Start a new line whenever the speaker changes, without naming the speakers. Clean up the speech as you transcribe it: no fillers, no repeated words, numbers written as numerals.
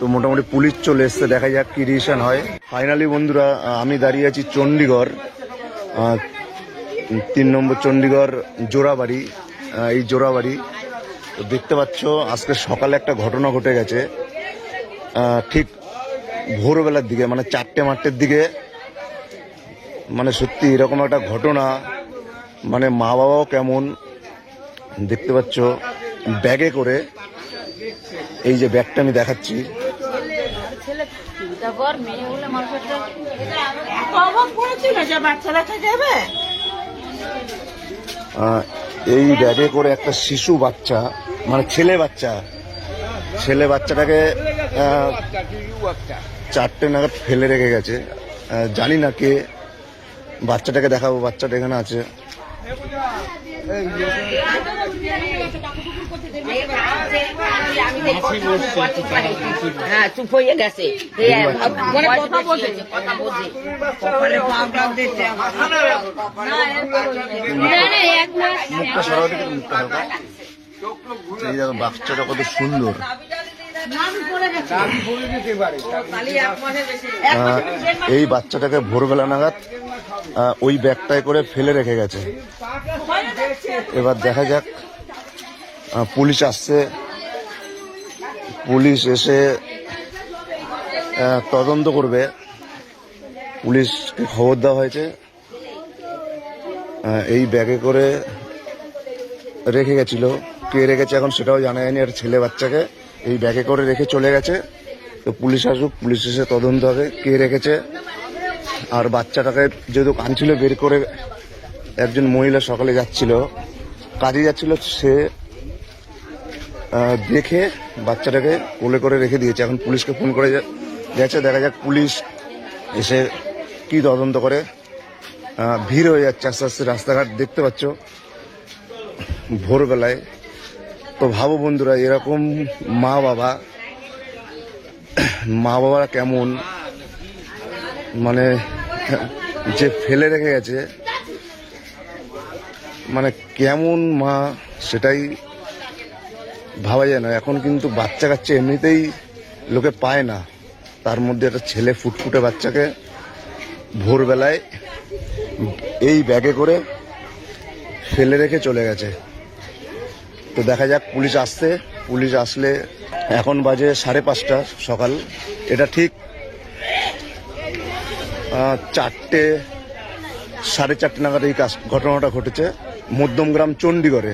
তো মোটামুটি পুলিশ চলে এসছে, দেখা যাক কি রিয়েকশন হয়। ফাইনালি বন্ধুরা আমি দাঁড়িয়ে আছি চণ্ডীগড়, 3 নম্বর চণ্ডীগড় জোড়াবাড়ি। এই জোড়াবাড়ি তো দেখতে পাচ্ছ আজকে সকালে একটা ঘটনা ঘটে গেছে, ঠিক ভোরবেলার দিকে, মানে 4টে দিকে। মানে সত্যি এরকম একটা ঘটনা, মানে মা বাবাও কেমন দেখতে পাচ্ছ ব্যাগে করে। এই যে ব্যাগটা আমি দেখাচ্ছি, এই ব্যাগে করে একটা শিশু বাচ্চা, মানে ছেলে বাচ্চাটাকে 4টে নাগাদ ফেলে রেখে গেছে। জানি না কে। বাচ্চাটাকে দেখাবো, বাচ্চাটা এখানে আছে।
হ্যাঁ, চুপ হয়ে গেছে।
মুখটা সরাও দিকে, মুখটা হালকা। এই দেখো বাচ্চাটা কত সুন্দর। এই বাচ্চাটাকে ভোরবেলা নাগাদ ওই ব্যাগটায় করে ফেলে রেখে গেছে। এবার দেখা যাক, পুলিশ আসছে, পুলিশ এসে তদন্ত করবে। পুলিশকে খবর দেওয়া হয়েছে এই ব্যাগে করে রেখে গেছিল। কে রেখেছে এখন সেটাও জানা যায়নি। আর ছেলে বাচ্চাকে এই ব্যাগে করে রেখে চলে গেছে। তো পুলিশ আসুক, পুলিশ এসে তদন্ত হবে কে রেখেছে। আর বাচ্চাটাকে যেহেতু কাঁদছিল, বের করে একজন মহিলা সকালে যাচ্ছিল, কাজে যাচ্ছিল, সে দেখে বাচ্চাটাকে কোলে করে রেখে দিয়েছে। এখন পুলিশকে ফোন করে গেছে, দেখা যাক পুলিশ এসে কি তদন্ত করে। ভিড় হয়ে যাচ্ছে আস্তে আস্তে রাস্তাঘাট, দেখতে পাচ্ছ ভোরবেলায়। তো ভাবো বন্ধুরা, এরকম মা বাবারা কেমন, মানে যে ফেলে রেখে গেছে, মানে কেমন মা সেটাই ভাবা যায় না। এখন কিন্তু বাচ্চা কাচ্চা এমনিতেই লোকে পায় না, তার মধ্যে একটা ছেলে ফুটফুটে বাচ্চাকে ভোরবেলায় এই ব্যাগে করে ফেলে রেখে চলে গেছে। তো দেখা যাক পুলিশ আসছে, পুলিশ আসলে, এখন বাজে 5:30 সকাল। এটা ঠিক 4টে 4:30 নাগাদ এই ঘটনাটা ঘটেছে মধ্যমগ্রাম চণ্ডীগড়ে।